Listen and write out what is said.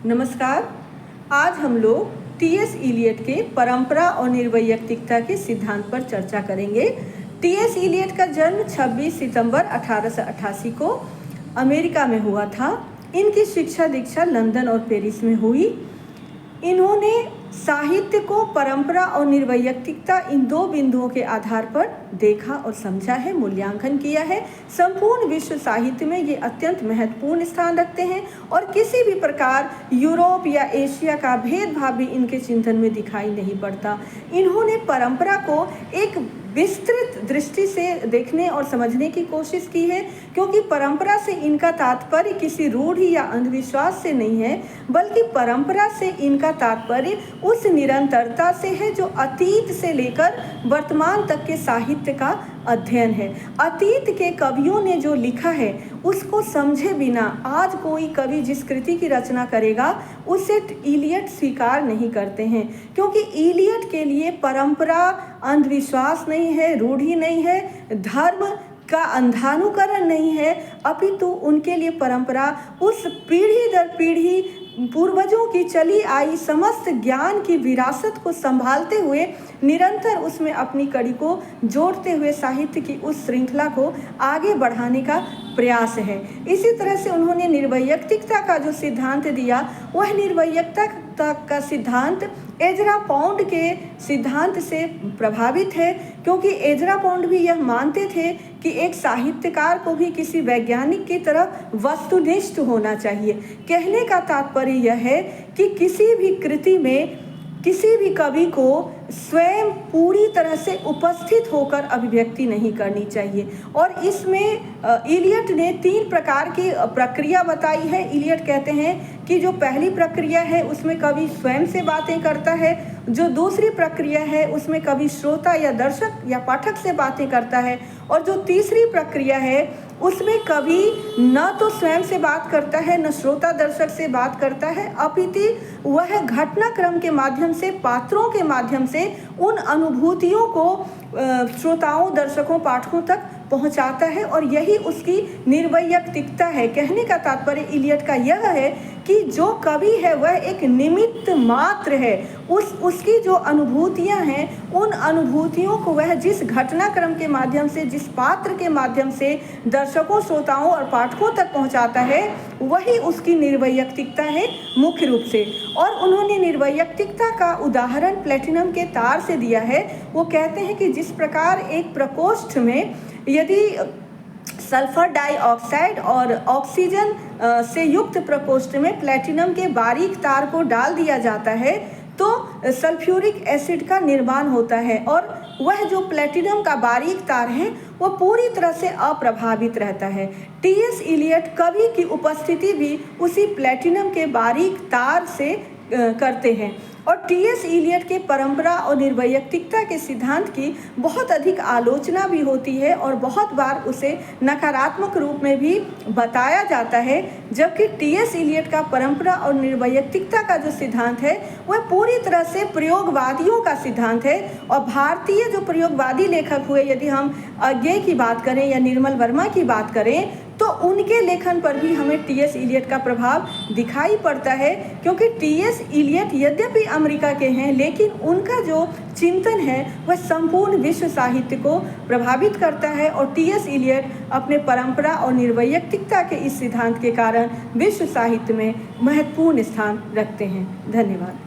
नमस्कार। आज हम लोग टी.एस. इलियट के परंपरा और निर्वैयक्तिकता के सिद्धांत पर चर्चा करेंगे। टी.एस. इलियट का जन्म 26 सितंबर 1888 को अमेरिका में हुआ था। इनकी शिक्षा दीक्षा लंदन और पेरिस में हुई। इन्होंने साहित्य को परंपरा और निर्वैयक्तिकता इन दो बिंदुओं के आधार पर देखा और समझा है, मूल्यांकन किया है। संपूर्ण विश्व साहित्य में ये अत्यंत महत्वपूर्ण स्थान रखते हैं और किसी भी प्रकार यूरोप या एशिया का भेदभाव भी इनके चिंतन में दिखाई नहीं पड़ता। इन्होंने परंपरा को एक विस्तृत दृष्टि से देखने और समझने की कोशिश की है, क्योंकि परंपरा से इनका तात्पर्य किसी रूढ़ि या अंधविश्वास से नहीं है, बल्कि परंपरा से इनका तात्पर्य उस निरंतरता से है जो अतीत से लेकर वर्तमान तक के साहित्य का अध्ययन है। अतीत के कवियों ने जो लिखा है उसको समझे बिना आज कोई कवि जिस कृति की रचना करेगा उसे इलियट स्वीकार नहीं करते हैं, क्योंकि इलियट के लिए परंपरा अंधविश्वास नहीं है, रूढ़ि नहीं है, धर्म का अंधानुकरण नहीं है, अपितु उनके लिए परंपरा उस पीढ़ी दर पीढ़ी पूर्वजों की चली आई समस्त ज्ञान की विरासत को संभालते हुए निरंतर उसमें अपनी कड़ी को जोड़ते हुए साहित्य की उस श्रृंखला को आगे बढ़ाने का प्रयास है। इसी तरह से उन्होंने निर्वैयक्तिकता का जो सिद्धांत दिया, वह निर्वैयक्तिकता का सिद्धांत एजरा पॉन्ड के सिद्धांत से प्रभावित है, क्योंकि एजरा पॉन्ड भी यह मानते थे कि एक साहित्यकार को भी किसी वैज्ञानिक की तरह वस्तुनिष्ठ होना चाहिए। कहने का तात्पर्य यह है कि किसी भी कृति में किसी भी कवि को स्वयं पूरी तरह से उपस्थित होकर अभिव्यक्ति नहीं करनी चाहिए। और इसमें इलियट ने 3 प्रकार की प्रक्रिया बताई है। इलियट कहते हैं कि जो पहली प्रक्रिया है उसमें कवि स्वयं से बातें करता है, जो दूसरी प्रक्रिया है उसमें कवि श्रोता या दर्शक या पाठक से बातें करता है, और जो तीसरी प्रक्रिया है उसमें कवि न तो स्वयं से बात करता है, न श्रोता दर्शक से बात करता है, अपितु वह घटनाक्रम के माध्यम से, पात्रों के माध्यम से उन अनुभूतियों को श्रोताओं, दर्शकों, पाठकों तक पहुंचाता है, और यही उसकी निर्वैयक्तिकता है। कहने का तात्पर्य इलियट का यह है कि जो कवि है वह एक निमित्त मात्र है। उसकी जो अनुभूतियां हैं, उन अनुभूतियों को वह जिस घटनाक्रम के माध्यम से, जिस पात्र के माध्यम से दर्शकों, श्रोताओं और पाठकों तक पहुंचाता है, वही उसकी निर्वैयक्तिकता है मुख्य रूप से। और उन्होंने निर्वैयक्तिकता का उदाहरण प्लेटिनम के तार से दिया है। वो कहते हैं कि जिस प्रकार एक प्रकोष्ठ में यदि सल्फर डाइऑक्साइड और ऑक्सीजन से युक्त प्रकोष्ठ में प्लेटिनम के बारीक तार को डाल दिया जाता है तो सल्फ्यूरिक एसिड का निर्माण होता है, और वह जो प्लेटिनम का बारीक तार है वह पूरी तरह से अप्रभावित रहता है। टी.एस. इलियट कवि की उपस्थिति भी उसी प्लेटिनम के बारीक तार से करते हैं। और टी.एस. इलियट के परंपरा और निर्वैयक्तिकता के सिद्धांत की बहुत अधिक आलोचना भी होती है और बहुत बार उसे नकारात्मक रूप में भी बताया जाता है, जबकि टी.एस. इलियट का परंपरा और निर्वैयक्तिकता का जो सिद्धांत है वह पूरी तरह से प्रयोगवादियों का सिद्धांत है। और भारतीय जो प्रयोगवादी लेखक हुए, यदि हम अज्ञे की बात करें या निर्मल वर्मा की बात करें, तो उनके लेखन पर भी हमें टी.एस. इलियट का प्रभाव दिखाई पड़ता है, क्योंकि टी.एस. इलियट यद्यपि अमेरिका के हैं, लेकिन उनका जो चिंतन है वह संपूर्ण विश्व साहित्य को प्रभावित करता है। और टी.एस. इलियट अपने परंपरा और निर्वैयक्तिकता के इस सिद्धांत के कारण विश्व साहित्य में महत्वपूर्ण स्थान रखते हैं। धन्यवाद।